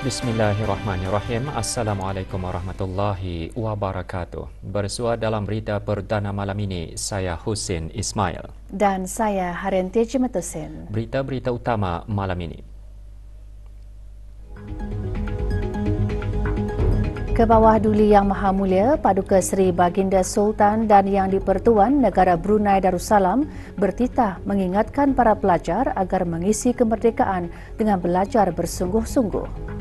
Bismillahirrahmanirrahim. Assalamualaikum warahmatullahi wabarakatuh. Bersua dalam berita perdana malam ini, saya Husin Ismail. Dan saya Haryanti Cimatusin. Berita-berita utama malam ini. Kebawah Duli Yang Maha Mulia Paduka Seri Baginda Sultan dan Yang di-Pertuan Negara Brunei Darussalam bertitah mengingatkan para pelajar agar mengisi kemerdekaan dengan belajar bersungguh-sungguh.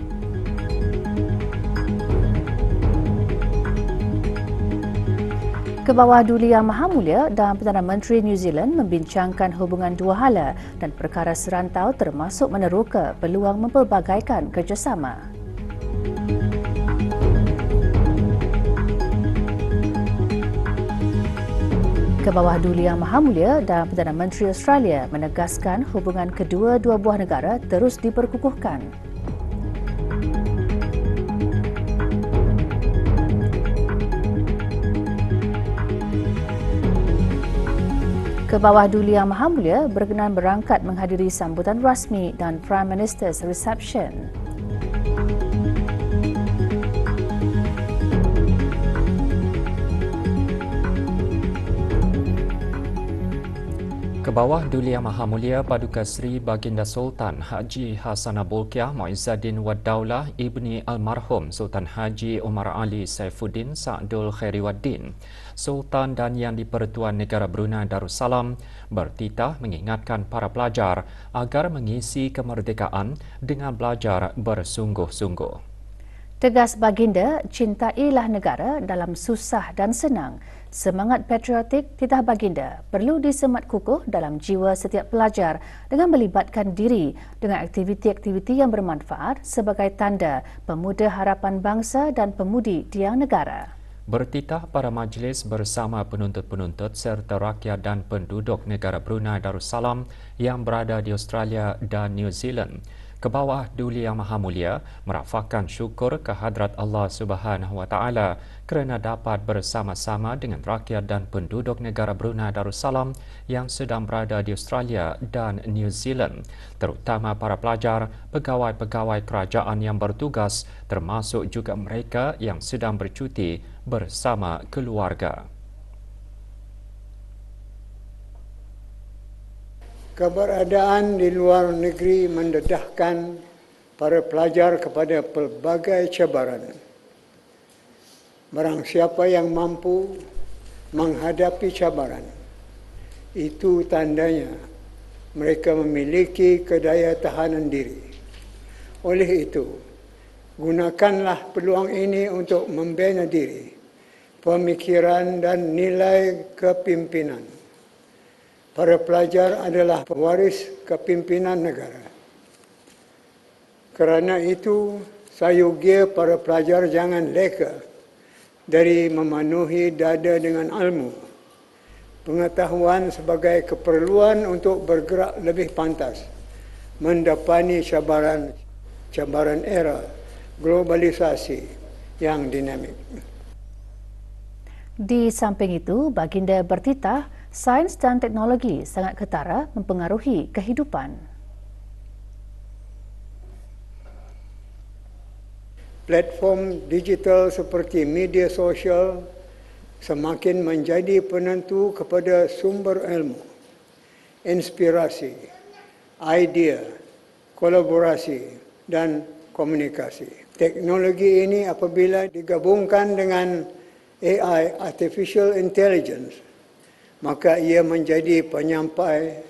Kebawah Duli Yang Maha Mulia dan Perdana Menteri New Zealand membincangkan hubungan dua hala dan perkara serantau termasuk meneroka peluang mempelbagaikan kerjasama. Kebawah Duli Yang Maha Mulia dan Perdana Menteri Australia menegaskan hubungan kedua-dua buah negara terus diperkukuhkan. Kebawah Duli Yang Maha Mulia berkenan berangkat menghadiri sambutan rasmi dan Prime Minister's Reception. Kebawah Duli Yang Maha Mulia Paduka Seri Baginda Sultan Haji Hassanah Bolkiah Muizzaddin Wad Daulah Ibni Almarhum Sultan Haji Umar Ali Saifuddin Sa'dul Khairiwaddin Sultan dan Yang di-Pertuan Negara Brunei Darussalam bertitah mengingatkan para pelajar agar mengisi kemerdekaan dengan belajar bersungguh-sungguh. Tegas Baginda, cintailah negara dalam susah dan senang. Semangat patriotik titah Baginda perlu disemat kukuh dalam jiwa setiap pelajar dengan melibatkan diri dengan aktiviti-aktiviti yang bermanfaat sebagai tanda pemuda harapan bangsa dan pemudi tiang negara. Bertitah para majlis bersama penuntut-penuntut serta rakyat dan penduduk negara Brunei Darussalam yang berada di Australia dan New Zealand. Kebawah Duli Yang Maha Mulia merafakkan syukur kehadrat Allah Subhanahu Wa Taala kerana dapat bersama-sama dengan rakyat dan penduduk negara Brunei Darussalam yang sedang berada di Australia dan New Zealand, terutama para pelajar, pegawai-pegawai kerajaan yang bertugas, termasuk juga mereka yang sedang bercuti bersama keluarga. Keberadaan di luar negeri mendedahkan para pelajar kepada pelbagai cabaran. Barang siapa yang mampu menghadapi cabaran, itu tandanya mereka memiliki kedaya tahanan diri. Oleh itu, gunakanlah peluang ini untuk membina diri, pemikiran dan nilai kepimpinan. Para pelajar adalah pewaris kepimpinan negara. Kerana itu, sayugia para pelajar jangan leka dari memenuhi dada dengan ilmu, pengetahuan sebagai keperluan untuk bergerak lebih pantas, mendepani cabaran era globalisasi yang dinamik. Di samping itu, Baginda bertitah sains dan teknologi sangat ketara mempengaruhi kehidupan. Platform digital seperti media sosial semakin menjadi penentu kepada sumber ilmu, inspirasi, idea, kolaborasi dan komunikasi. Teknologi ini apabila digabungkan dengan AI, Artificial Intelligence, maka ia menjadi penyampai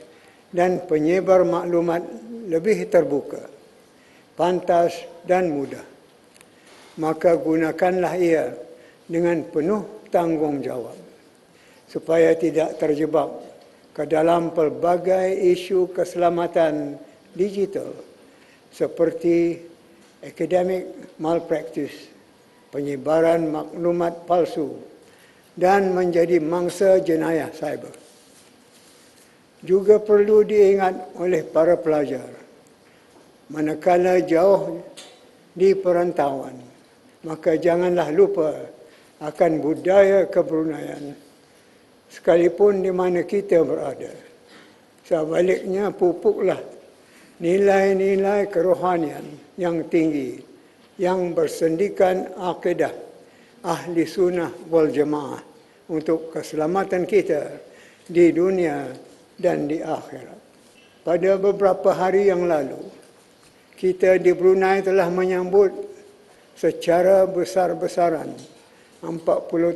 dan penyebar maklumat lebih terbuka, pantas dan mudah. Maka gunakanlah ia dengan penuh tanggungjawab supaya tidak terjebak ke dalam pelbagai isu keselamatan digital seperti academic malpractice, penyebaran maklumat palsu dan menjadi mangsa jenayah cyber. Juga perlu diingat oleh para pelajar, manakala jauh di perantauan, maka janganlah lupa akan budaya kebruneian sekalipun di mana kita berada. Sebaliknya, pupuklah nilai-nilai kerohanian yang tinggi yang bersendikan akidah ahli sunnah wal jamaah untuk keselamatan kita di dunia dan di akhirat. Pada beberapa hari yang lalu, kita di Brunei telah menyambut secara besar-besaran 40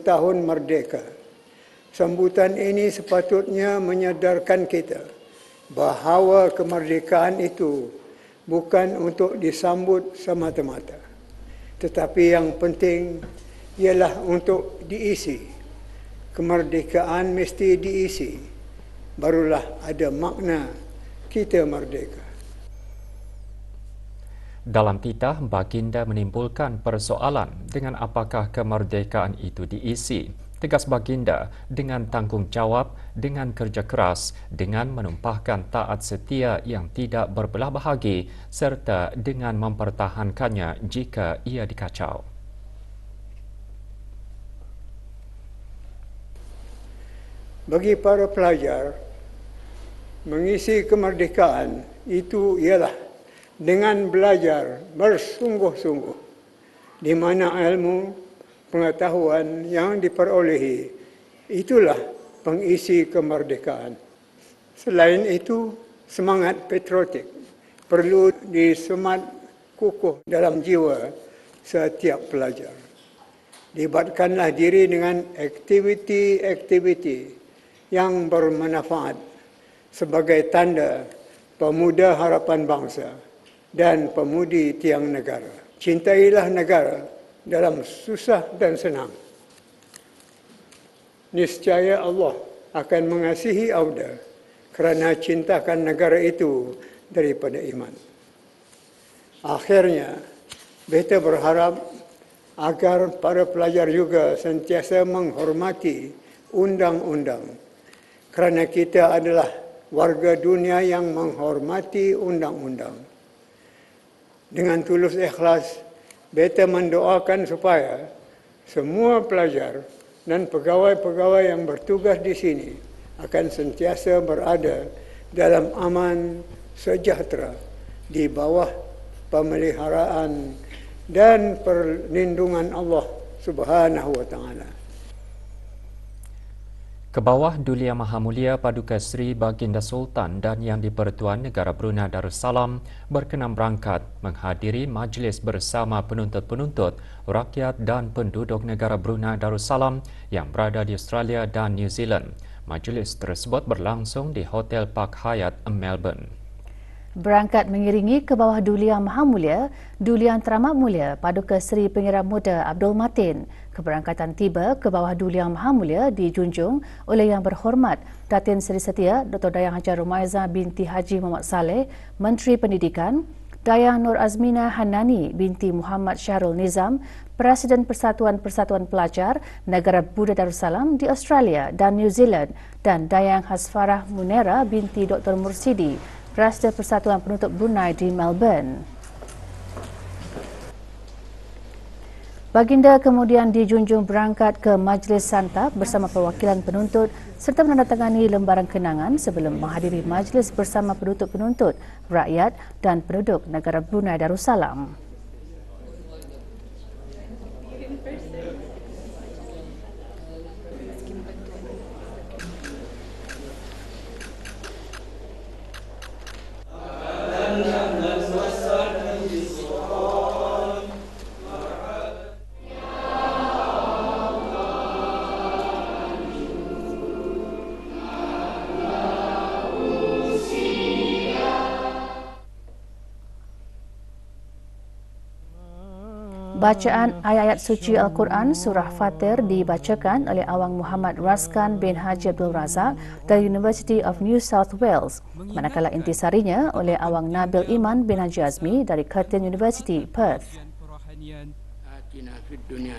tahun merdeka. Sambutan ini sepatutnya menyadarkan kita bahawa kemerdekaan itu bukan untuk disambut semata-mata, tetapi yang penting ialah untuk diisi. Kemerdekaan mesti diisi, barulah ada makna kita merdeka. Dalam titah, Baginda menimbulkan persoalan dengan apakah kemerdekaan itu diisi. Tegas Baginda dengan tanggungjawab, dengan kerja keras, dengan menumpahkan taat setia yang tidak berbelah bahagi serta dengan mempertahankannya jika ia dikacau. Bagi para pelajar, mengisi kemerdekaan itu ialah dengan belajar bersungguh-sungguh, di mana ilmu pengetahuan yang diperolehi itulah pengisi kemerdekaan. Selain itu, semangat patriotik perlu disemat kukuh dalam jiwa setiap pelajar. Libatkanlah diri dengan aktiviti-aktiviti yang bermanfaat sebagai tanda pemuda harapan bangsa dan pemudi tiang negara. Cintailah negara dalam susah dan senang. Niscaya Allah akan mengasihi Anda kerana cintakan negara itu daripada iman. Akhirnya, beta berharap agar para pelajar juga sentiasa menghormati undang-undang, kerana kita adalah warga dunia yang menghormati undang-undang. Dengan tulus ikhlas, beta mendoakan supaya semua pelajar dan pegawai-pegawai yang bertugas di sini akan sentiasa berada dalam aman sejahtera di bawah pemeliharaan dan perlindungan Allah Subhanahu wa Ta'ala. Kebawah Duli Yang Maha Mulia Paduka Seri Baginda Sultan dan Yang di-Pertuan Negara Brunei Darussalam berkenan berangkat menghadiri majlis bersama penuntut-penuntut, rakyat dan penduduk negara Brunei Darussalam yang berada di Australia dan New Zealand. Majlis tersebut berlangsung di Hotel Park Hyatt, Melbourne. Berangkat mengiringi Kebawah Duli Yang Maha Mulia, Duli Yang Teramat Mulia Paduka Seri Pengira Muda Abdul Matin. Keberangkatan tiba Kebawah Duli Yang Maha Mulia dijunjung oleh Yang Berhormat Datin Seri Setia Dr. Dayang Haji Rumaiza binti Haji Muhammad Saleh, Menteri Pendidikan, Dayang Nur Azmina Hanani binti Muhammad Syahrul Nizam, Presiden Persatuan-Persatuan Pelajar Negara Buddha Darussalam di Australia dan New Zealand, dan Dayang Hasfarah Munera binti Dr. Mursidi, Presiden Persatuan Penuntut Brunei di Melbourne. Baginda kemudian dijunjung berangkat ke Majlis Santap bersama perwakilan penuntut serta menandatangani lembaran kenangan sebelum menghadiri majlis bersama penuntut-penuntut, rakyat dan penduduk negara Brunei Darussalam. Bacaan ayat-ayat suci Al-Quran Surah Fatir dibacakan oleh Awang Muhammad Raskan bin Haji Abdul Razak dari University of New South Wales, manakala intisarinya oleh Awang Nabil Iman bin Haji Azmi dari Curtin University, Perth.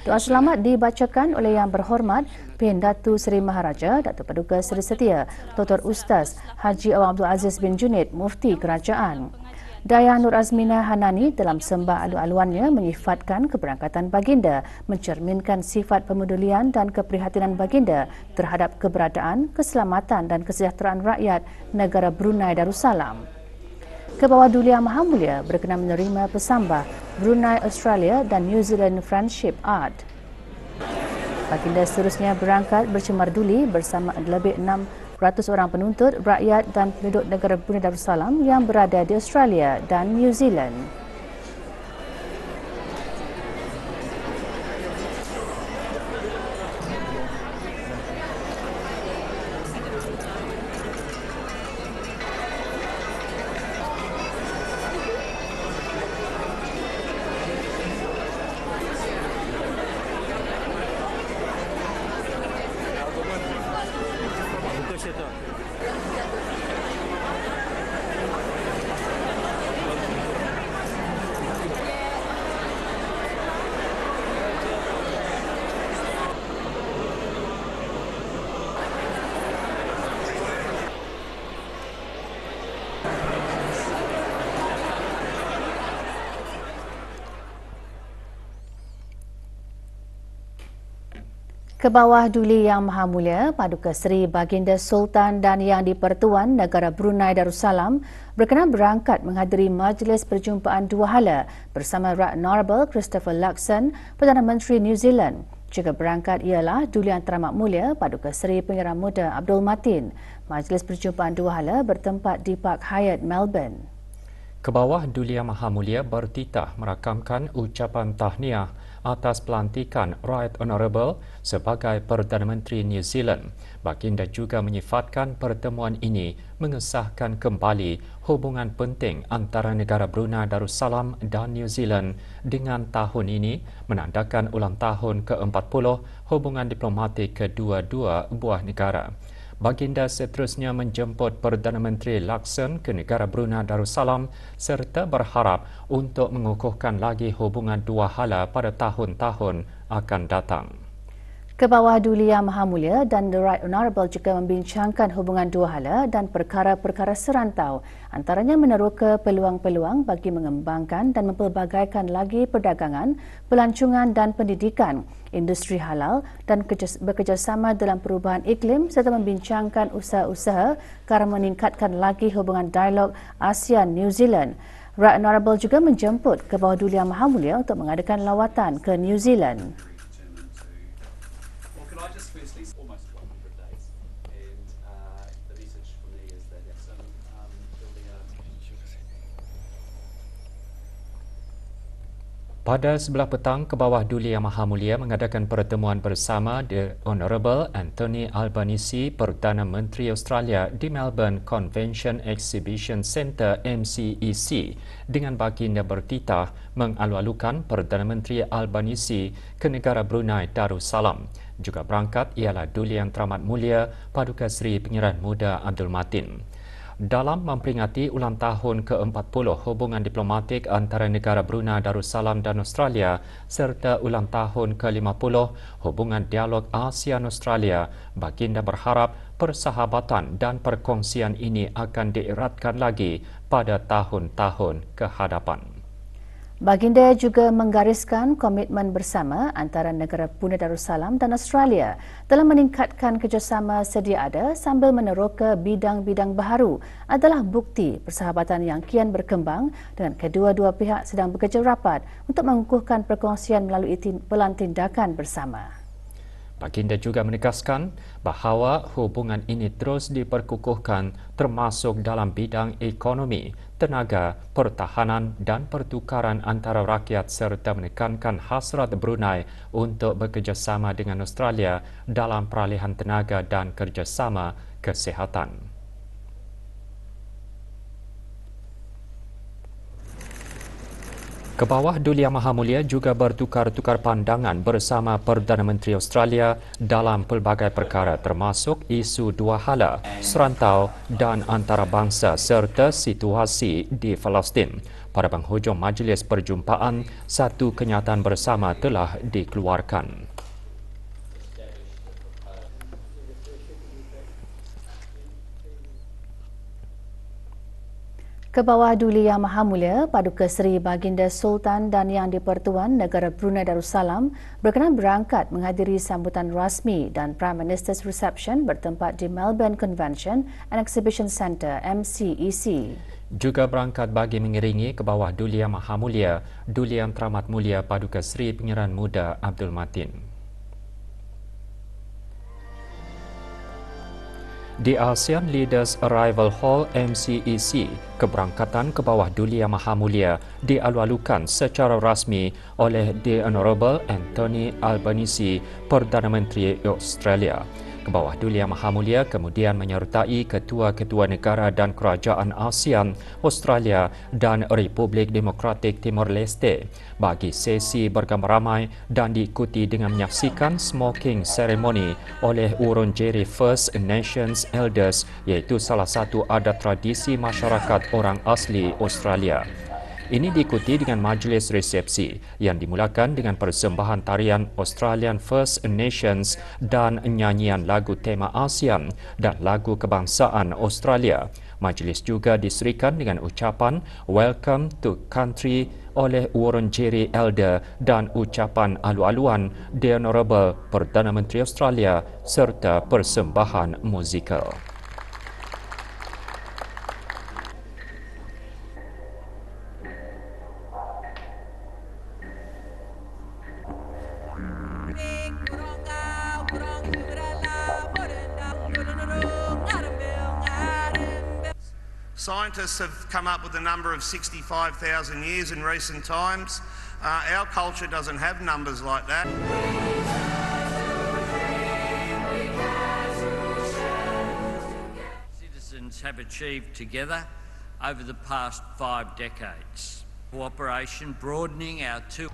Doa selamat dibacakan oleh Yang Berhormat Pin Datu Seri Maharaja Datuk Paduka Seri Setia Dr. Ustaz Haji Awang Abdul Aziz bin Junid, Mufti Kerajaan. Dayang Nur Azmina Hanani dalam sembah alu-aluannya menyifatkan keberangkatan Baginda mencerminkan sifat pemedulian dan keprihatinan Baginda terhadap keberadaan, keselamatan dan kesejahteraan rakyat negara Brunei Darussalam. Kebawah Duli Yang Maha Mulia berkenan menerima pesambah Brunei, Australia dan New Zealand Friendship Art. Baginda seterusnya berangkat bercemar duli bersama lebih 600 orang penuntut, rakyat dan penduduk negara Brunei Darussalam yang berada di Australia dan New Zealand. Kebawah Duli Yang Maha Mulia Paduka Seri Baginda Sultan dan Yang di-Pertuan Negara Brunei Darussalam berkenan berangkat menghadiri majlis perjumpaan dua hala bersama Right Honourable Christopher Luxon, Perdana Menteri New Zealand. Juga berangkat ialah Duli Yang Teramat Mulia Paduka Seri Pengarah Muda Abdul Matin. Majlis perjumpaan dua hala bertempat di Park Hyatt, Melbourne. Kebawah Duli Yang Maha Mulia bertitah merakamkan ucapan tahniah atas pelantikan Right Honourable sebagai Perdana Menteri New Zealand. Baginda juga menyifatkan pertemuan ini mengesahkan kembali hubungan penting antara negara Brunei Darussalam dan New Zealand dengan tahun ini menandakan ulang tahun ke-40 hubungan diplomatik kedua-dua buah negara. Baginda seterusnya menjemput Perdana Menteri Luxon ke negara Brunei Darussalam serta berharap untuk mengukuhkan lagi hubungan dua hala pada tahun-tahun akan datang. Kebawah Duli Yang Maha Mulia dan The Right Honourable juga membincangkan hubungan dua hala dan perkara-perkara serantau, antaranya meneroka peluang-peluang bagi mengembangkan dan mempelbagaikan lagi perdagangan, pelancongan dan pendidikan, industri halal dan bekerjasama dalam perubahan iklim serta membincangkan usaha-usaha kerana meningkatkan lagi hubungan dialog ASEAN-New Zealand. Right Honourable juga menjemput Kebawah Duli Yang Maha Mulia untuk mengadakan lawatan ke New Zealand. Pada sebelah petang, Kebawah Duli Yang Maha Mulia mengadakan pertemuan bersama The Honourable Anthony Albanese, Perdana Menteri Australia di Melbourne Convention Exhibition Centre MCEC dengan baginda bertitah mengalu-alukan Perdana Menteri Albanese ke negara Brunei Darussalam. Juga berangkat ialah Duli Yang Teramat Mulia Paduka Seri Pengarah Muda Abdul Matin. Dalam memperingati ulang tahun ke-40 hubungan diplomatik antara negara Brunei Darussalam dan Australia serta ulang tahun ke-50 hubungan dialog ASEAN-Australia, baginda berharap persahabatan dan perkongsian ini akan dieratkan lagi pada tahun-tahun kehadapan. Baginda juga menggariskan komitmen bersama antara negara Brunei Darussalam dan Australia dalam meningkatkan kerjasama sedia ada sambil meneroka bidang-bidang baharu adalah bukti persahabatan yang kian berkembang dengan kedua-dua pihak sedang bekerja rapat untuk mengukuhkan perkongsian melalui pelantindakan bersama. Baginda juga menegaskan bahawa hubungan ini terus diperkukuhkan termasuk dalam bidang ekonomi, tenaga, pertahanan dan pertukaran antara rakyat serta menekankan hasrat Brunei untuk bekerjasama dengan Australia dalam peralihan tenaga dan kerjasama kesihatan. Kebawah Duli Yang Maha Mulia juga bertukar-tukar pandangan bersama Perdana Menteri Australia dalam pelbagai perkara termasuk isu dua hala, serantau dan antarabangsa serta situasi di Palestin. Pada penghujung majlis perjumpaan, satu kenyataan bersama telah dikeluarkan. Kebawah Duli Yang Maha Mulia Paduka Seri Baginda Sultan dan Yang di-Pertuan Negara Brunei Darussalam berkenan berangkat menghadiri sambutan rasmi dan Prime Minister's Reception bertempat di Melbourne Convention and Exhibition Centre MCEC. juga berangkat bagi mengiringi ke bawah Duli Yang Maha Mulia, Duli Yang Teramat Mulia Paduka Seri Pangeran Muda Abdul Matin. Di ASEAN Leaders Arrival Hall MCEC, keberangkatan ke bawah Duli Yang Maha Mulia dialu-alukan secara rasmi oleh The Honourable Anthony Albanese, Perdana Menteri Australia. Ke bawah Duli Yang Maha Mulia kemudian menyertai ketua-ketua negara dan kerajaan ASEAN, Australia dan Republik Demokratik Timor Leste bagi sesi bergambar ramai dan diikuti dengan menyaksikan smoking ceremony oleh Wurundjeri First Nations Elders, iaitu salah satu adat tradisi masyarakat orang asli Australia. Ini diikuti dengan majlis resepsi yang dimulakan dengan persembahan tarian Australian First Nations dan nyanyian lagu tema ASEAN dan lagu kebangsaan Australia. Majlis juga diserikan dengan ucapan Welcome to Country oleh Wurundjeri Elder dan ucapan alu-aluan The Honourable Perdana Menteri Australia serta persembahan musikal. Scientists have come up with a number of 65,000 years in recent times. Our culture doesn't have numbers like that. Citizens have achieved together over the past 5 decades. Cooperation broadening our two...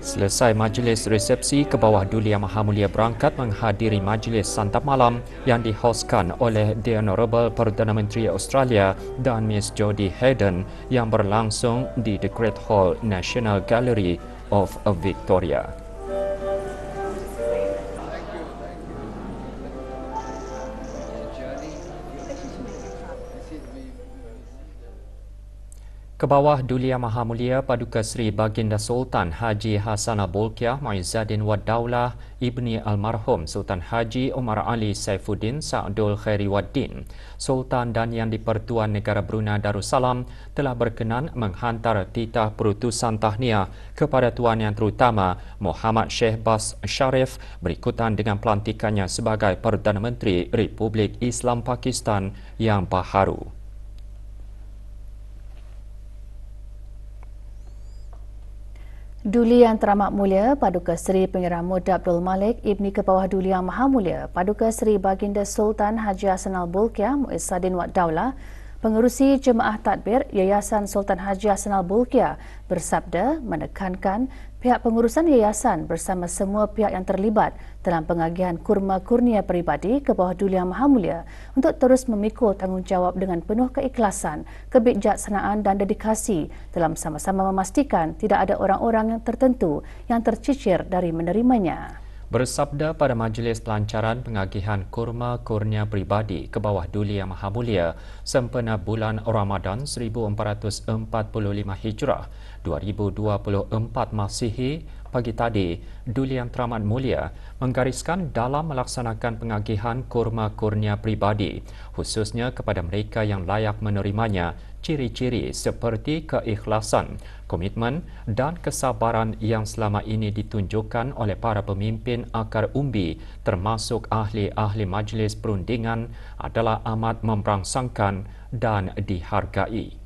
Selesai majlis resepsi, ke bawah Duli Yang Maha Mulia berangkat menghadiri majlis santap malam yang dihoskan oleh The Honourable Perdana Menteri Australia dan Miss Jodie Haydon yang berlangsung di The Great Hall National Gallery of Victoria. Ke bawah Duli Yang Maha Mulia Paduka Seri Baginda Sultan Haji Hassanal Bolkiah Muizzaddin Wad Daulah Ibni Almarhum Sultan Haji Omar Ali Saifuddin Sa'dul Khairi Waddin, Sultan dan Yang di-Pertuan Negara Brunei Darussalam telah berkenan menghantar titah perutusan tahniah kepada Tuan Yang Terutama Muhammad Shehbaz Sharif berikutan dengan pelantikannya sebagai Perdana Menteri Republik Islam Pakistan yang baharu. Duli Yang Teramat Mulia Paduka Seri Pangeran Muda Abdul Malik Ibni ke bawah Duli Yang Maha Mulia Paduka Seri Baginda Sultan Haji Hassanal Bolkiah Muizzaddin Wad Daulah, Pengerusi Jemaah Tadbir Yayasan Sultan Haji Hassanal Bolkiah bersabda menekankan pihak pengurusan yayasan bersama semua pihak yang terlibat dalam pengagihan kurma kurnia peribadi ke bawah Duli Yang Maha Mulia untuk terus memikul tanggungjawab dengan penuh keikhlasan, kebijaksanaan dan dedikasi dalam sama-sama memastikan tidak ada orang-orang yang tertentu yang tercicir dari menerimanya. Bersabda pada majlis pelancaran pengagihan kurma kurnia peribadi ke bawah Duli Yang Maha Mulia sempena bulan Ramadan 1445 Hijrah 2024 Masihi pagi tadi, Duli Yang Teramat Mulia menggariskan dalam melaksanakan pengagihan kurma kurnia peribadi, khususnya kepada mereka yang layak menerimanya, ciri-ciri seperti keikhlasan, komitmen dan kesabaran yang selama ini ditunjukkan oleh para pemimpin akar umbi termasuk ahli-ahli majlis perundingan adalah amat merangsangkan dan dihargai.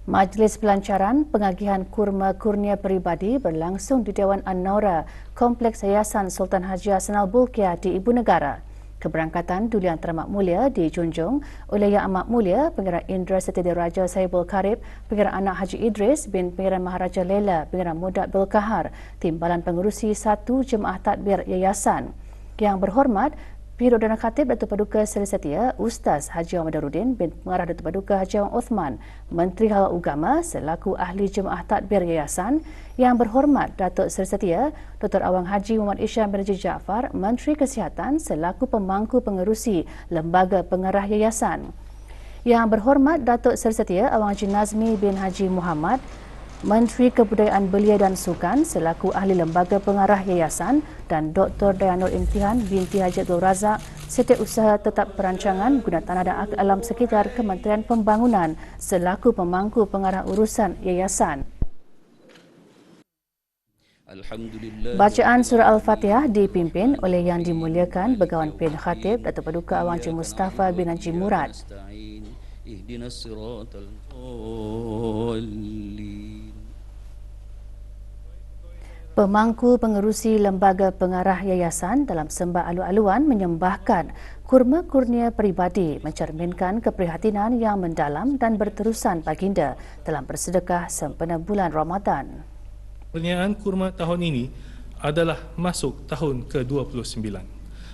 Majlis pelancaran pengagihan kurma kurnia peribadi berlangsung di Dewan An-Naura, Kompleks Yayasan Sultan Haji Hassanal Bolkiah di Ibu Negara. Keberangkatan Duli Yang Teramat Mulia dijunjung oleh Yang Amat Mulia Pangeran Indra Seti Diraja Sahibul Karib, Pangeran Anak Haji Idris bin Pangeran Maharaja Lela, Pangeran Muda Abdul Kahar, Timbalan Pengerusi 1 Jemaah Tadbir Yayasan. Yang berhormat, Perdana Khatib Datuk Paduka Seri Setia Ustaz Haji Ahmad Darudin bin Pengarah Datuk Paduka Haji Awang Othman, Menteri Halal Ugama selaku Ahli Jemaah Tadbir Yayasan. Yang berhormat Datuk Seri Setia Dr. Awang Haji Muhammad Isham bin Haji Jaafar, Menteri Kesihatan selaku Pemangku Pengerusi Lembaga Pengarah Yayasan. Yang berhormat Datuk Seri Setia Awang Haji Nazmi bin Haji Muhammad, Menteri Kebudayaan Belia dan Sukan selaku Ahli Lembaga Pengarah Yayasan dan Dr. Dayanul Imtihan binti Haji Abdul Razak Setiausaha Tetap Perancangan Guna Tanah dan Alam Sekitar Kementerian Pembangunan selaku pemangku pengarah urusan yayasan. Bacaan surah Al-Fatihah dipimpin oleh Yang Dimuliakan Begawan Pin Khatib Datuk Paduka Awang Haji Mustafa bin Haji Murad. Pemangku pengerusi Lembaga Pengarah Yayasan dalam sembah alu-aluan menyembahkan kurma kurnia peribadi mencerminkan keprihatinan yang mendalam dan berterusan baginda dalam bersedekah sempena bulan Ramadan. Perniagaan kurma tahun ini adalah masuk tahun ke-29.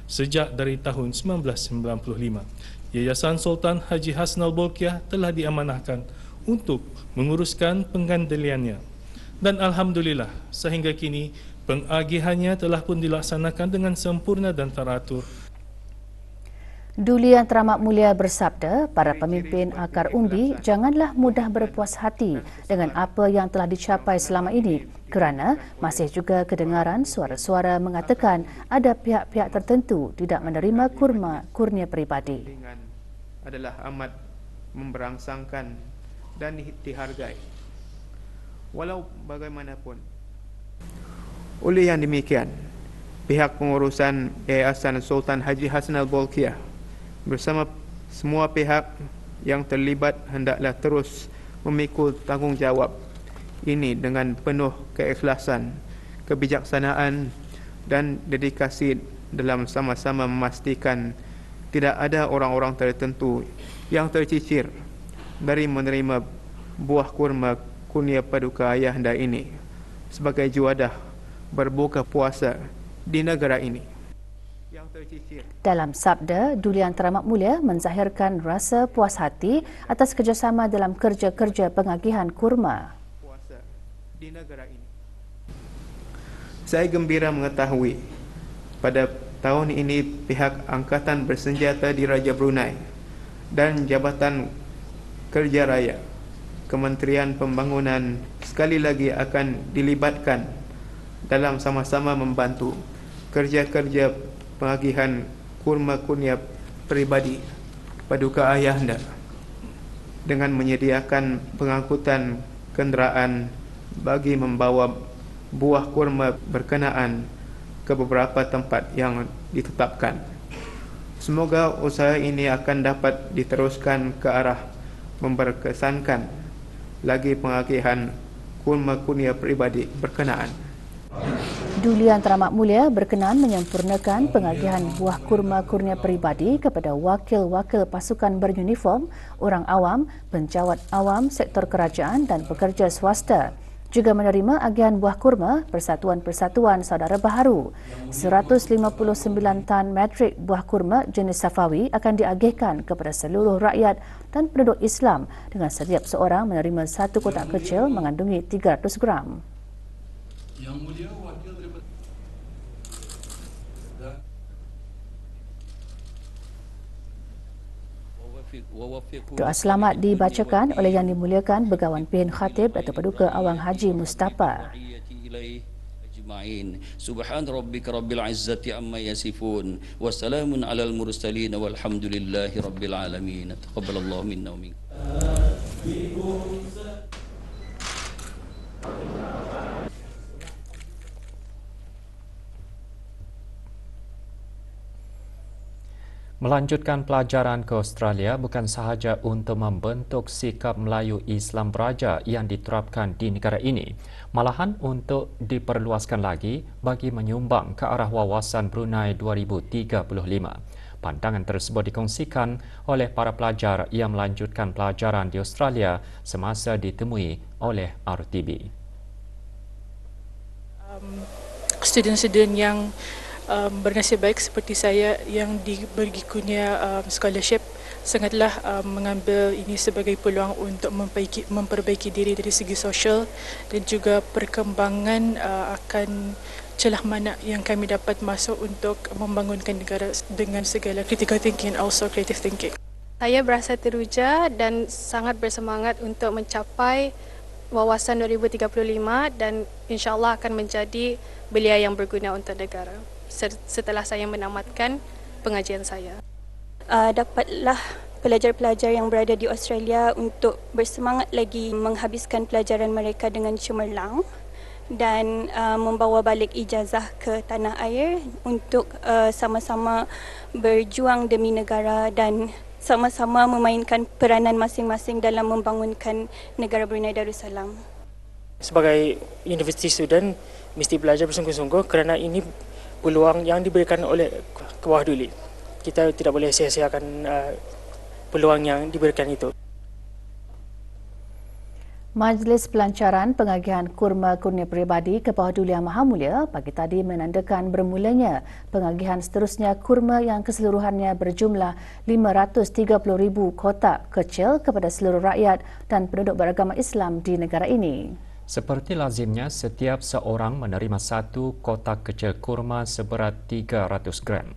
Sejak dari tahun 1995, Yayasan Sultan Haji Hasnal Bolkiah telah diamanahkan untuk menguruskan penggandeliannya. Dan Alhamdulillah, sehingga kini pengagihannya telah pun dilaksanakan dengan sempurna dan teratur. Duli Yang Teramat Mulia bersabda, para pemimpin akar umbi janganlah mudah berpuas hati dengan apa yang telah dicapai selama ini kerana masih juga kedengaran suara-suara mengatakan ada pihak-pihak tertentu tidak menerima kurnia peribadi. Adalah amat memberangsangkan dan dihargai. Walau bagaimanapun. Oleh yang demikian, pihak pengurusan Yayasan Sultan Haji Hasnal Bolkiah bersama semua pihak yang terlibat hendaklah terus memikul tanggungjawab ini dengan penuh keikhlasan, kebijaksanaan dan dedikasi dalam sama-sama memastikan tidak ada orang-orang tertentu yang tercicir dari menerima buah kurma kurnia paduka ayahanda ini sebagai juadah berbuka puasa di negara ini. Dalam sabda, Duli Yang Teramat Mulia menzahirkan rasa puas hati atas kerjasama dalam kerja-kerja pengagihan kurma. Puasa di negara ini. Saya gembira mengetahui pada tahun ini pihak Angkatan Bersenjata di Raja Brunei dan Jabatan Kerja Raya Kementerian Pembangunan sekali lagi akan dilibatkan dalam sama-sama membantu kerja-kerja pengagihan kurma kurnia peribadi paduka ayahanda dengan menyediakan pengangkutan kenderaan bagi membawa buah kurma berkenaan ke beberapa tempat yang ditetapkan. Semoga usaha ini akan dapat diteruskan ke arah memberkesankan lagi pengagihan kurma kurnia peribadi berkenaan. Duli Yang Teramat Mulia berkenan menyempurnakan pengagihan buah kurma kurnia peribadi kepada wakil-wakil pasukan beruniform, orang awam, penjawat awam, sektor kerajaan dan pekerja swasta. Juga menerima agihan buah kurma Persatuan-Persatuan Saudara Baharu. 159 tan metrik buah kurma jenis Safawi akan diagihkan kepada seluruh rakyat dan penduduk Islam dengan setiap seorang menerima satu kotak kecil mengandungi 300 gram. Yang Mulia Wakil daripada doa selamat dibacakan oleh Yang Dimuliakan Begawan Pin Khatib Datuk Paduka Awang Haji Mustafa. Subhan rabbika rabbil izzati amma yasifun wa salamun alal mursalin walhamdulillahi rabbil alamin. Taqabbalallahu minna wa minkum. Melanjutkan pelajaran ke Australia bukan sahaja untuk membentuk sikap Melayu Islam Beraja yang diterapkan di negara ini, malahan untuk diperluaskan lagi bagi menyumbang ke arah wawasan Brunei 2035. Pandangan tersebut dikongsikan oleh para pelajar yang melanjutkan pelajaran di Australia semasa ditemui oleh RTB. Student-student yang bernasib baik seperti saya yang diberi kurnia scholarship sangatlah mengambil ini sebagai peluang untuk memperbaiki diri dari segi sosial dan juga perkembangan akan celah mana yang kami dapat masuk untuk membangunkan negara dengan segala critical thinking and also creative thinking. Saya berasa teruja dan sangat bersemangat untuk mencapai wawasan 2035 dan insyaAllah akan menjadi belia yang berguna untuk negara setelah saya menamatkan pengajian saya. Dapatlah pelajar-pelajar yang berada di Australia untuk bersemangat lagi menghabiskan pelajaran mereka dengan cemerlang dan membawa balik ijazah ke tanah air untuk sama-sama berjuang demi negara dan sama-sama memainkan peranan masing-masing dalam membangunkan negara Brunei Darussalam. Sebagai university student, mesti belajar bersungguh-sungguh kerana ini peluang yang diberikan oleh Kebawah Duli. Kita tidak boleh sia-siakan peluang yang diberikan itu. Majlis Pelancaran Pengagihan Kurma Kurnia Peribadi ke Bawah Duli Yang Maha Mulia pagi tadi menandakan bermulanya pengagihan seterusnya kurma yang keseluruhannya berjumlah 530,000 kotak kecil kepada seluruh rakyat dan penduduk beragama Islam di negara ini. Seperti lazimnya, setiap seorang menerima satu kotak kecil kurma seberat 300 gram.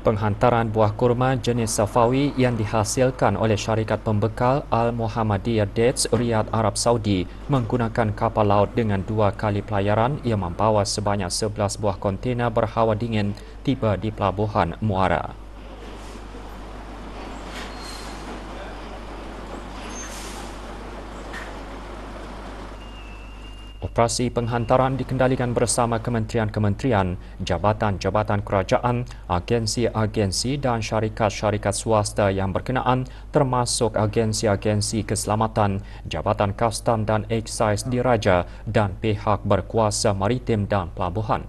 Penghantaran buah kurma jenis Safawi yang dihasilkan oleh syarikat pembekal Al-Muhammadiyah Dates Riyadh Arab Saudi menggunakan kapal laut dengan 2 kali pelayaran yang membawa sebanyak 11 buah kontena berhawa dingin tiba di Pelabuhan Muara. Operasi penghantaran dikendalikan bersama kementerian-kementerian, jabatan-jabatan kerajaan, agensi-agensi dan syarikat-syarikat swasta yang berkenaan termasuk agensi-agensi keselamatan, jabatan kastam dan eksais diraja dan pihak berkuasa maritim dan pelabuhan.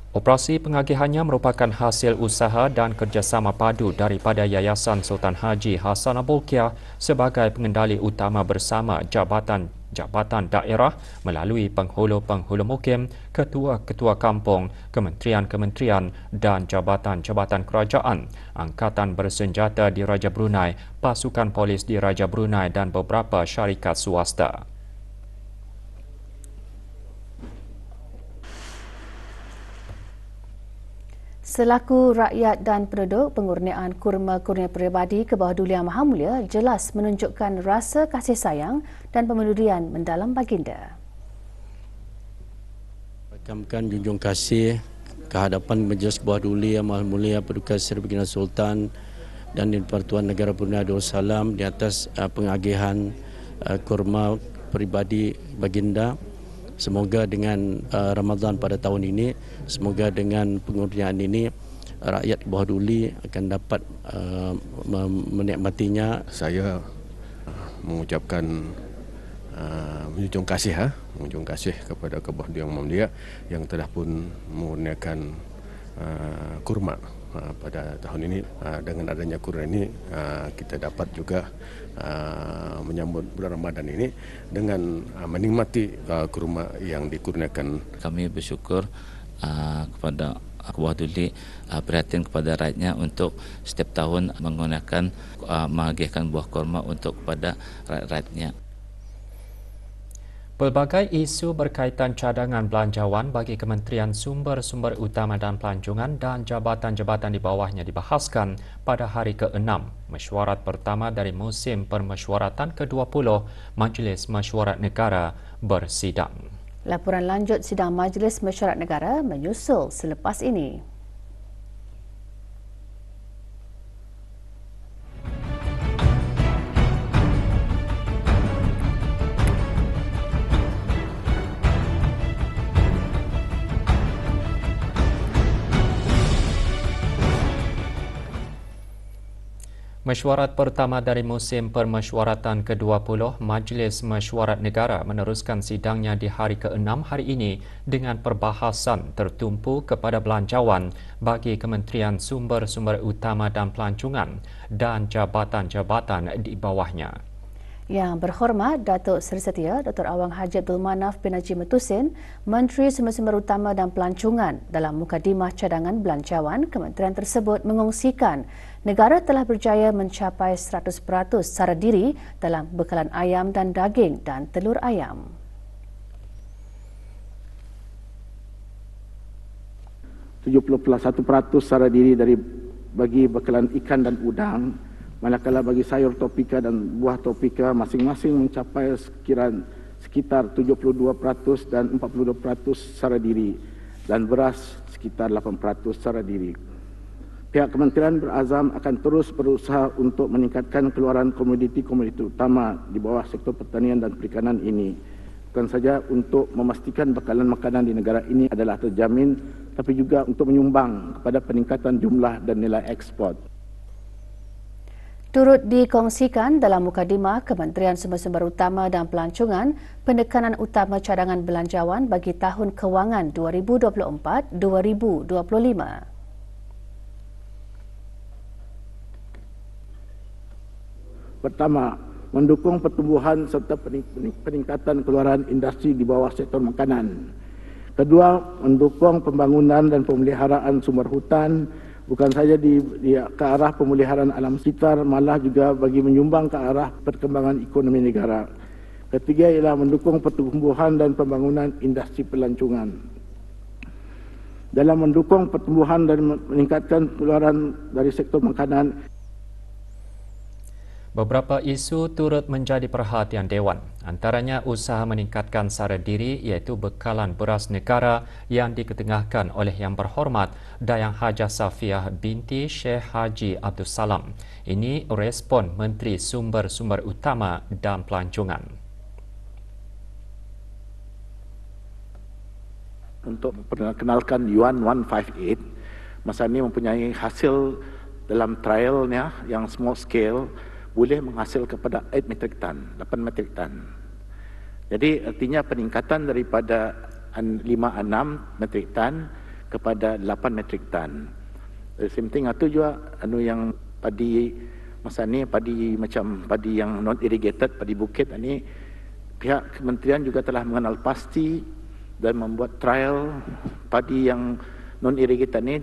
Operasi pengagihannya merupakan hasil usaha dan kerjasama padu daripada Yayasan Sultan Haji Hassanal Bolkiah sebagai pengendali utama bersama jabatan-jabatan daerah melalui penghulu-penghulu mukim, ketua-ketua kampung, kementerian-kementerian dan jabatan-jabatan kerajaan, angkatan bersenjata di Raja Brunei, pasukan polis di Raja Brunei dan beberapa syarikat swasta. Selaku rakyat dan penduduk, pengurniaan kurma kurnia peribadi ke Bawah Duli Yang Maha Mulia jelas menunjukkan rasa kasih sayang dan pemedulian mendalam baginda. Rakamkan junjung kasih kehadapan Majlis Bawah Duli Yang Maha Mulia Paduka Seri Baginda Sultan dan Di-Pertuan Negara Brunei Darussalam di atas pengagihan kurma peribadi baginda. Semoga dengan Ramadan pada tahun ini, semoga dengan pengurniaan ini rakyat Bawah Duli akan dapat menikmatinya. Saya mengucapkan menjunjung kasih kepada Kebawah Duli Yang Maha Mulia yang telah pun mengurniakan kurma pada tahun ini. Dengan adanya kurma ini kita dapat juga menyambut bulan Ramadan ini dengan menikmati kurma yang dikurniakan. Kami bersyukur kepada Kebawah Duli perhatian kepada rakyatnya untuk setiap tahun menggunakan mengagihan buah kurma untuk kepada rakyatnya. Pelbagai isu berkaitan cadangan belanjawan bagi Kementerian Sumber-Sumber Utama dan Pelancongan dan jabatan-jabatan di bawahnya dibahaskan pada hari ke-6 mesyuarat pertama dari musim permesyuaratan ke-20 Majlis Mesyuarat Negara bersidang. Laporan lanjut sidang Majlis Mesyuarat Negara menyusul selepas ini. Mesyuarat pertama dari musim permesyuaratan ke-20 Majlis Mesyuarat Negara meneruskan sidangnya di hari ke-6 hari ini dengan perbahasan tertumpu kepada belanjawan bagi Kementerian Sumber-Sumber Utama dan Pelancongan dan jabatan-jabatan di bawahnya. Yang berhormat Datuk Seri Setia Dr. Awang Haji Abdul Manaf bin Haji Metusin, Menteri Sumber-Sumber Utama dan Pelancongan, dalam mukadimah cadangan belanjawan kementerian tersebut mengongsikan negara telah berjaya mencapai 100% sara diri dalam bekalan ayam dan daging dan telur ayam. 71% sara diri bagi bekalan ikan dan udang manakala bagi sayur tropika dan buah tropika masing-masing mencapai sekitar 72% dan 42% secara diri, dan beras sekitar 8% secara diri. Pihak kementerian berazam akan terus berusaha untuk meningkatkan keluaran komoditi-komoditi utama di bawah sektor pertanian dan perikanan ini. Bukan saja untuk memastikan bekalan makanan di negara ini adalah terjamin, tapi juga untuk menyumbang kepada peningkatan jumlah dan nilai ekspor. Turut dikongsikan dalam mukadimah Kementerian Sumber-Sumber Utama dan Pelancongan, penekanan utama cadangan belanjawan bagi tahun kewangan 2024-2025. Pertama, mendukung pertumbuhan serta peningkatan keluaran industri di bawah sektor makanan. Kedua, mendukung pembangunan dan pemeliharaan sumber hutan, bukan saja ke arah pemeliharaan alam sekitar, malah juga bagi menyumbang ke arah perkembangan ekonomi negara. Ketiga ialah mendukung pertumbuhan dan pembangunan industri pelancongan. Dalam mendukung pertumbuhan dan meningkatkan keluaran dari sektor makanan, beberapa isu turut menjadi perhatian Dewan. Antaranya usaha meningkatkan sara diri iaitu bekalan beras negara yang diketengahkan oleh Yang Berhormat Dayang Hajah Safiah binti Sheikh Haji Abdul Salam. Ini respon Menteri Sumber-Sumber Utama dan Pelancongan. Untuk memperkenalkan Yuan 158, masa ini mempunyai hasil dalam trialnya yang small scale, boleh menghasil kepada 8 metrik ton. Jadi artinya peningkatan daripada 5-6 metrik ton kepada 8 metrik ton. Same thing itu juga yang padi masa ni padi macam padi yang non irrigated, padi bukit ini, pihak kementerian juga telah mengenal pasti dan membuat trial padi yang non irrigated ini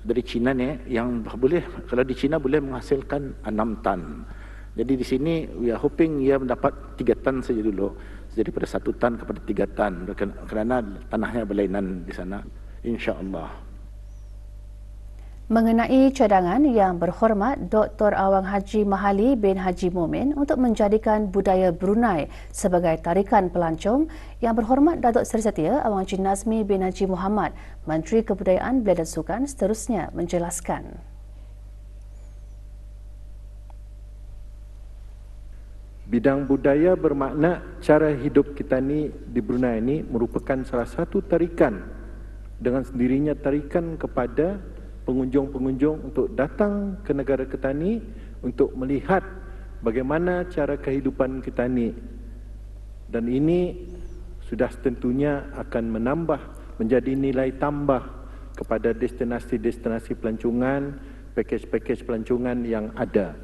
dari China ni, yang boleh, kalau di China boleh menghasilkan 6 tan. Jadi di sini we are hoping ia mendapat 3 tan saja dulu. Jadi daripada 1 tan kepada 3 tan kerana tanahnya berlainan di sana, insya-Allah. Mengenai cadangan, Yang Berhormat Dr. Awang Haji Mahali bin Haji Momin untuk menjadikan budaya Brunei sebagai tarikan pelancong, Yang Berhormat Datuk Seri Setia Awang Haji Nazmi bin Haji Muhammad, Menteri Kebudayaan Belia dan Sukan seterusnya menjelaskan. Bidang budaya bermakna cara hidup kita ni di Brunei ini merupakan salah satu tarikan, dengan sendirinya tarikan kepada pengunjung-pengunjung untuk datang ke negara kita ni untuk melihat bagaimana cara kehidupan kita ni. Dan ini sudah tentunya akan menambah menjadi nilai tambah kepada destinasi-destinasi pelancongan, pakej-pakej pelancongan yang ada.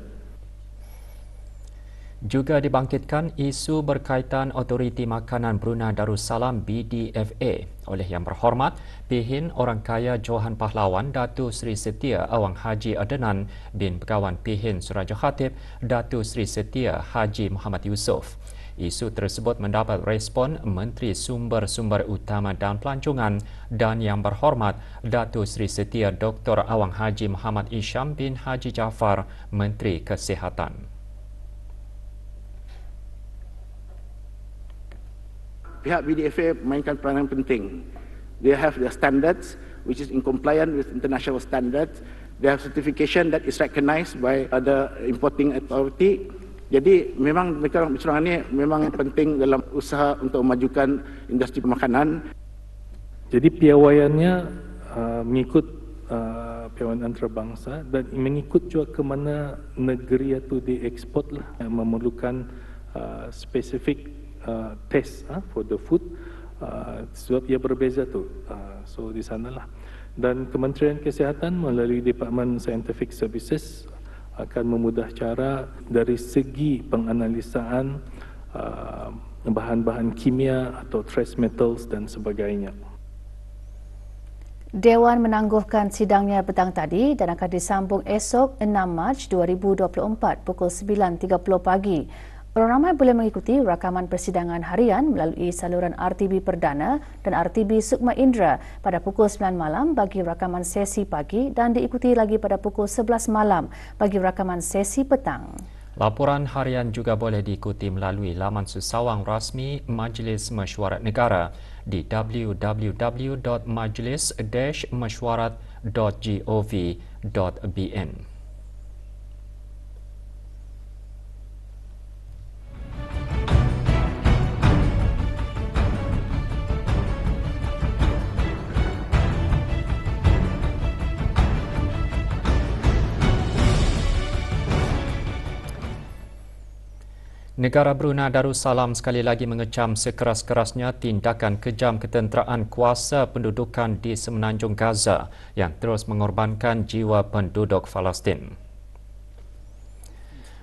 Juga dibangkitkan isu berkaitan Otoriti Makanan Brunei Darussalam BDFA oleh Yang Berhormat Pihin Orang Kaya Johan Pahlawan Datuk Seri Setia Awang Haji Adenan bin Pegawai Pihin Suraja Khatib Datuk Seri Setia Haji Muhammad Yusof. Isu tersebut mendapat respon Menteri Sumber-Sumber Utama dan Pelancongan dan Yang Berhormat Datuk Seri Setia Dr. Awang Haji Muhammad Isham bin Haji Jaafar, Menteri Kesihatan. Pihak BDFA mainkan peranan penting. They have their standards which is in compliance with international standards. They have certification that is recognized by other importing authority. Jadi memang mereka berserangan ini memang penting dalam usaha untuk memajukan industri pemakanan. Jadi piawaiannya mengikut piawaian antarabangsa dan mengikut juga ke mana negeri itu dieksport lah, memerlukan spesifik test for the food, sebab ia berbeza tu. So di sanalah. Dan Kementerian Kesihatan melalui Department Scientific Services akan memudah cara dari segi penganalisaan bahan-bahan kimia atau trace metals dan sebagainya. Dewan menangguhkan sidangnya petang tadi dan akan disambung esok 6 Mac 2024 pukul 9.30 pagi. Orang ramai boleh mengikuti rakaman persidangan harian melalui saluran RTB Perdana dan RTB Sukma Indra pada pukul 9 malam bagi rakaman sesi pagi dan diikuti lagi pada pukul 11 malam bagi rakaman sesi petang. Laporan harian juga boleh diikuti melalui laman susawang rasmi Majlis Mesyuarat Negara di www.majlis-mesyuarat.gov.bn. Negara Brunei Darussalam sekali lagi mengecam sekeras-kerasnya tindakan kejam ketenteraan kuasa pendudukan di Semenanjung Gaza yang terus mengorbankan jiwa penduduk Palestin.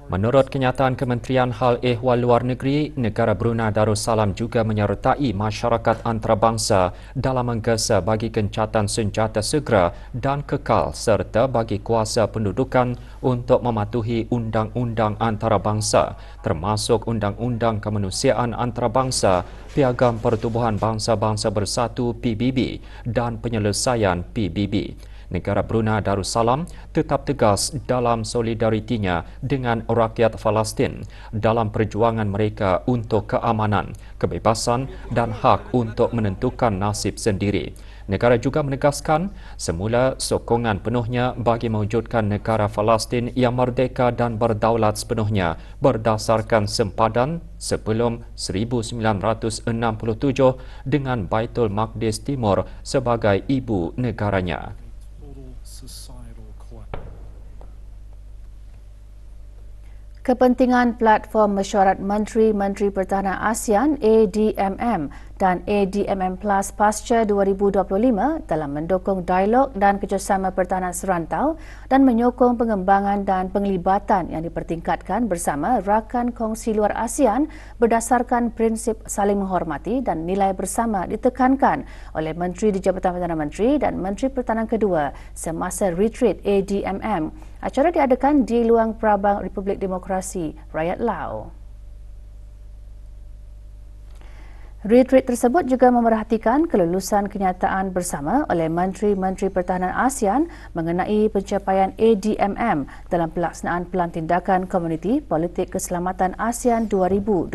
Menurut kenyataan Kementerian Hal Ehwal Luar Negeri, negara Brunei Darussalam juga menyertai masyarakat antarabangsa dalam menggesa bagi gencatan senjata segera dan kekal serta bagi kuasa pendudukan untuk mematuhi undang-undang antarabangsa termasuk Undang-Undang Kemanusiaan Antarabangsa, Piagam Pertubuhan Bangsa-Bangsa Bersatu PBB dan penyelesaian PBB. Negara Brunei Darussalam tetap tegas dalam solidaritinya dengan rakyat Palestin dalam perjuangan mereka untuk keamanan, kebebasan dan hak untuk menentukan nasib sendiri. Negara juga menegaskan semula sokongan penuhnya bagi mewujudkan negara Palestin yang merdeka dan berdaulat sepenuhnya berdasarkan sempadan sebelum 1967 dengan Baitul Maqdis Timur sebagai ibu negaranya. Kepentingan Platform Mesyuarat Menteri-Menteri Pertahanan ASEAN ADMM dan ADMM Plus pasca 2025 dalam mendukung dialog dan kerjasama pertahanan serantau dan menyokong pengembangan dan penglibatan yang dipertingkatkan bersama rakan kongsi luar ASEAN berdasarkan prinsip saling menghormati dan nilai bersama ditekankan oleh Menteri di Jabatan Perdana Menteri dan Menteri Pertahanan kedua semasa retreat ADMM. Acara diadakan di Luang Prabang Republik Demokrasi Rakyat Lao. Retreat tersebut juga memerhatikan kelulusan kenyataan bersama oleh Menteri-Menteri Pertahanan ASEAN mengenai pencapaian ADMM dalam pelaksanaan Pelantindakan Komuniti Politik Keselamatan ASEAN 2025.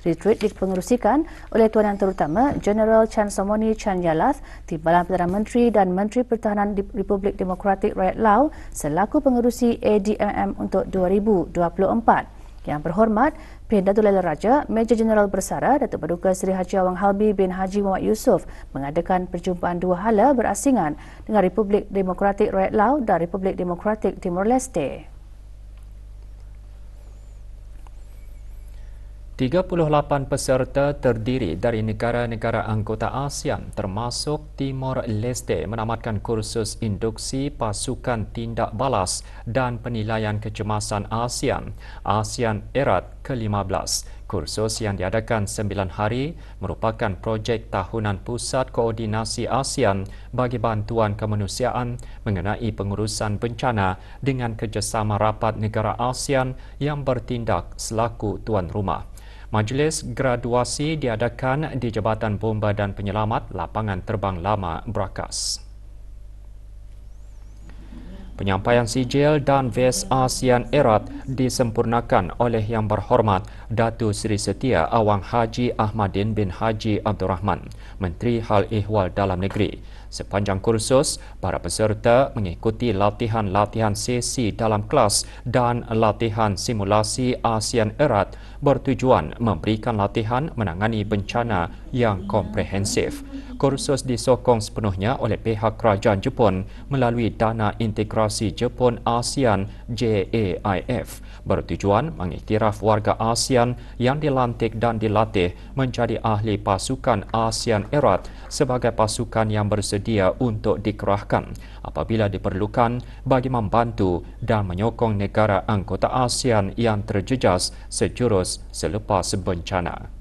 Retreat dipengerusikan oleh Tuan Yang Terutama Jeneral Chan Somoni Chan Yalath, Timbalan Perdana Menteri dan Menteri Pertahanan Republik Demokratik Rakyat Lao selaku pengerusi ADMM untuk 2024. Yang berhormat, Perdana Datuk Raja Major Jeneral Bersara Datuk Paduka Seri Haji Awang Halbi bin Haji Muhammad Yusof mengadakan perjumpaan dua hala berasingan dengan Republik Demokratik Rakyat Lao dan Republik Demokratik Timor Leste. 38 peserta terdiri dari negara-negara anggota ASEAN termasuk Timor Leste menamatkan kursus induksi pasukan tindak balas dan penilaian kecemasan ASEAN, ASEAN Erat ke-15. Kursus yang diadakan 9 hari merupakan projek tahunan Pusat Koordinasi ASEAN bagi bantuan kemanusiaan mengenai pengurusan bencana dengan kerjasama rapat negara ASEAN yang bertindak selaku tuan rumah. Majlis graduasi diadakan di Jabatan Bomba dan Penyelamat Lapangan Terbang Lama Brakas. Penyampaian sijil dan ves ASEAN Erat disempurnakan oleh Yang Berhormat Datuk Seri Setia Awang Haji Ahmadin bin Haji Abdul Rahman, Menteri Hal Ehwal Dalam Negeri. Sepanjang kursus, para peserta mengikuti latihan-latihan sesi dalam kelas dan latihan simulasi ASEAN Erat bertujuan memberikan latihan menangani bencana yang komprehensif. Kursus disokong sepenuhnya oleh pihak kerajaan Jepun melalui Dana Integrasi Jepun ASEAN JAIF bertujuan mengiktiraf warga ASEAN yang dilantik dan dilatih menjadi ahli pasukan ASEAN Erat sebagai pasukan yang bersedia untuk dikerahkan apabila diperlukan bagi membantu dan menyokong negara anggota ASEAN yang terjejas sejurus selepas bencana.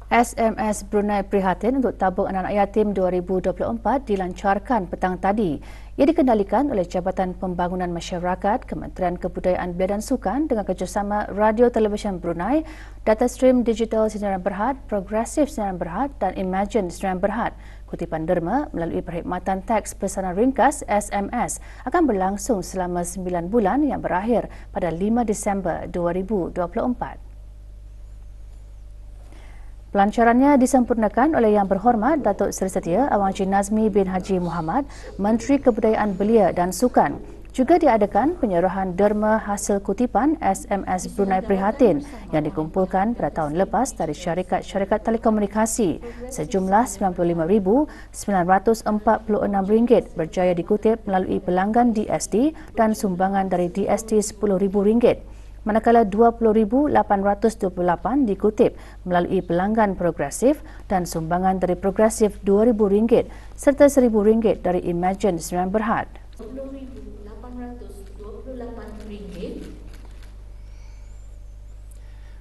SMS Brunei Prihatin untuk tabung anak-anak yatim 2024 dilancarkan petang tadi. Ia dikendalikan oleh Jabatan Pembangunan Masyarakat, Kementerian Kebudayaan Belia dan Sukan dengan kerjasama Radio Televisyen Brunei, Data Stream Digital Sdn Bhd, Progresif Sdn Bhd dan Imagine Sdn Bhd. Kutipan derma melalui perkhidmatan teks pesanan ringkas SMS akan berlangsung selama 9 bulan yang berakhir pada 5 Disember 2024. Pelancarannya disempurnakan oleh Yang Berhormat Datuk Seri Setia Awang Haji Nazmi bin Haji Muhammad, Menteri Kebudayaan Belia dan Sukan. Juga diadakan penyerahan derma hasil kutipan SMS Brunei Prihatin yang dikumpulkan pada tahun lepas dari syarikat-syarikat telekomunikasi. Sejumlah RM95,946 berjaya dikutip melalui pelanggan DST dan sumbangan dari DST RM10,000. Manakala RM20,828 dikutip melalui pelanggan Progresif dan sumbangan dari Progresif RM2,000 serta RM1,000 dari Imagine Sdn Bhd.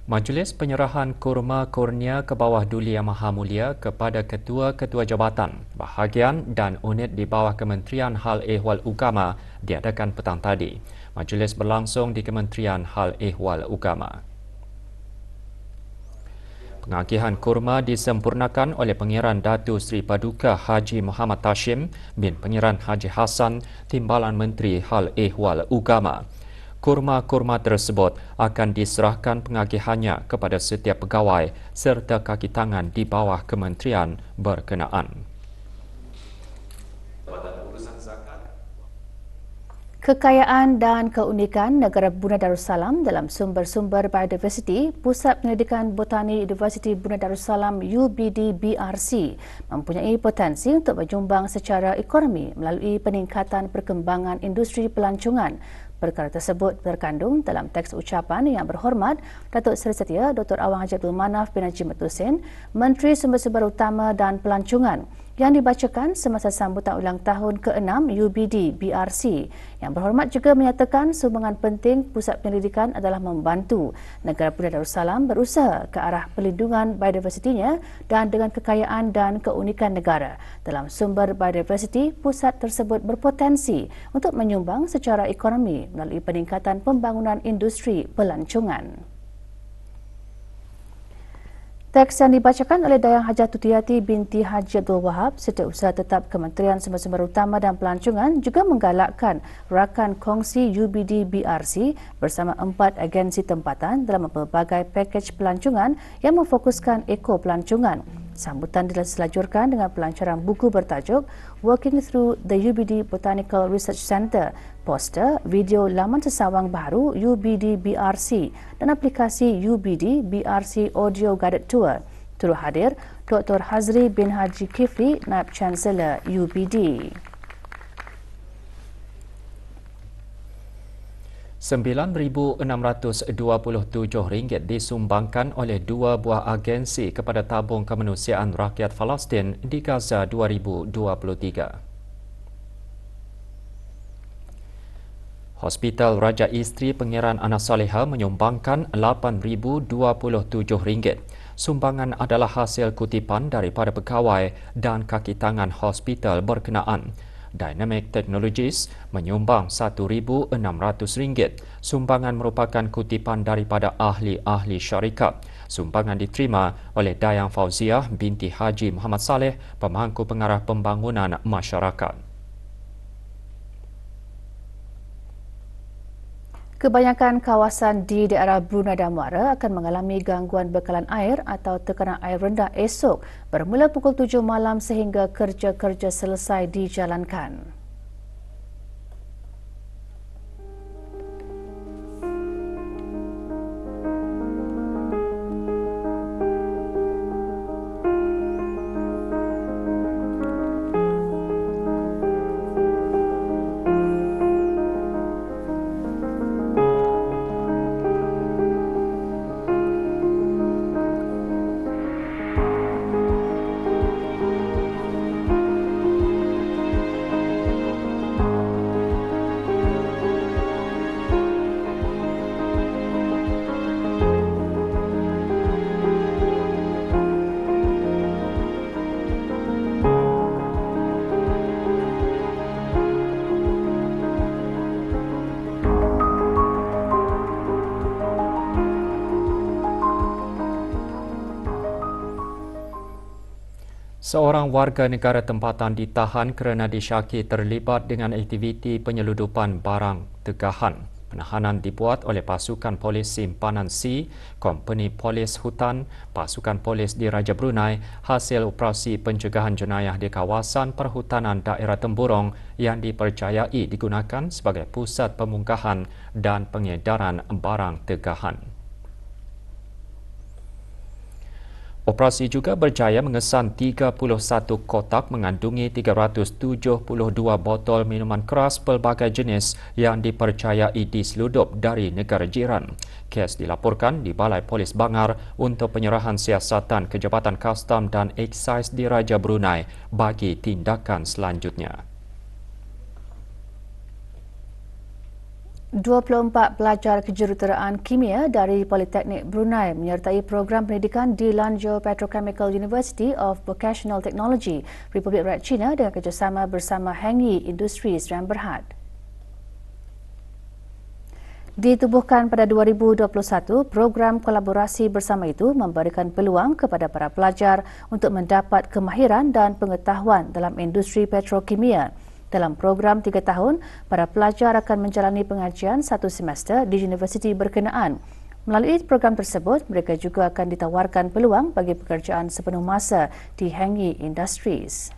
Majlis penyerahan kurma kurnia ke bawah Duli Yang Maha Mulia kepada ketua-ketua jabatan, bahagian dan unit di bawah Kementerian Hal Ehwal Ugama diadakan petang tadi. Majlis berlangsung di Kementerian Hal Ehwal Ugama. Pengagihan kurma disempurnakan oleh Pengiran Datu Seri Paduka Haji Muhammad Tashim bin Pengiran Haji Hassan, Timbalan Menteri Hal Ehwal Ugama. Kurma-kurma tersebut akan diserahkan pengagihannya kepada setiap pegawai serta kaki tangan di bawah kementerian berkenaan. Kekayaan dan keunikan negara Brunei Darussalam dalam sumber-sumber biodiversiti, Pusat Penyelidikan Botani Universiti Brunei Darussalam UBD BRC mempunyai potensi untuk menyumbang secara ekonomi melalui peningkatan perkembangan industri pelancongan. Perkara tersebut terkandung dalam teks ucapan Yang Berhormat Datuk Seri Setia Dr. Awang Haji Abdul Manaf bin Haji Mat Hussein, Menteri Sumber-Sumber Utama dan Pelancongan, yang dibacakan semasa sambutan ulang tahun ke-6 UBD BRC. Yang Berhormat juga menyatakan sumbangan penting Pusat Penyelidikan adalah membantu negara Brunei Darussalam berusaha ke arah pelindungan biodiversitinya dan dengan kekayaan dan keunikan negara. Dalam sumber biodiversiti, pusat tersebut berpotensi untuk menyumbang secara ekonomi melalui peningkatan pembangunan industri pelancongan. Teks yang dibacakan oleh Dayang Hajah Tutiyati binti Haji Abdul Wahab, Setiausaha Tetap Kementerian Sumber-Sumber Utama dan Pelancongan, juga menggalakkan rakan kongsi UBD BRC bersama 4 agensi tempatan dalam pelbagai pakej pelancongan yang memfokuskan eko-pelancongan. Sambutan diselajurkan dengan pelancaran buku bertajuk Working Through the UBD Botanical Research Centre, poster, video laman sesawang baru UBD BRC dan aplikasi UBD BRC Audio Guided Tour. Turut hadir Dr. Hazri bin Haji Kifli, Naib Chancellor UBD. RM9,627 disumbangkan oleh 2 buah agensi kepada tabung kemanusiaan rakyat Palestin di Gaza 2023. Hospital Raja Isteri Pengiran Anas Saleha menyumbangkan RM8,027. Sumbangan adalah hasil kutipan daripada pegawai dan kaki tangan hospital berkenaan. Dynamic Technologies menyumbang RM1,600. Sumbangan merupakan kutipan daripada ahli-ahli syarikat. Sumbangan diterima oleh Dayang Fauziah binti Haji Muhammad Saleh, Pemangku Pengarah Pembangunan Masyarakat. Kebanyakan kawasan di daerah Brunei dan Muara akan mengalami gangguan bekalan air atau tekanan air rendah esok bermula pukul 7 malam sehingga kerja-kerja selesai dijalankan. Seorang warga negara tempatan ditahan kerana disyaki terlibat dengan aktiviti penyeludupan barang tegahan. Penahanan dibuat oleh pasukan polis simpanan C, Kompeni Polis Hutan, pasukan polis di Raja Brunei hasil operasi pencegahan jenayah di kawasan perhutanan daerah Temburong yang dipercayai digunakan sebagai pusat pemunggahan dan pengedaran barang tegahan. Operasi juga berjaya mengesan 31 kotak mengandungi 372 botol minuman keras pelbagai jenis yang dipercayai diseludup dari negara jiran. Kes dilaporkan di Balai Polis Bangar untuk penyerahan siasatan Kejabatan Kastam dan Eksais di Raja Brunei bagi tindakan selanjutnya. 24 pelajar kejuruteraan kimia dari Politeknik Brunei menyertai program pendidikan di Lanzhou Petrochemical University of Vocational Technology, Republik Rakyat China dengan kerjasama bersama Hengyi Industries Sdn Bhd. Ditubuhkan pada 2021, program kolaborasi bersama itu memberikan peluang kepada para pelajar untuk mendapat kemahiran dan pengetahuan dalam industri petrokimia. Dalam program 3 tahun, para pelajar akan menjalani pengajian 1 semester di universiti berkenaan. Melalui program tersebut, mereka juga akan ditawarkan peluang bagi pekerjaan sepenuh masa di Hengyi Industries.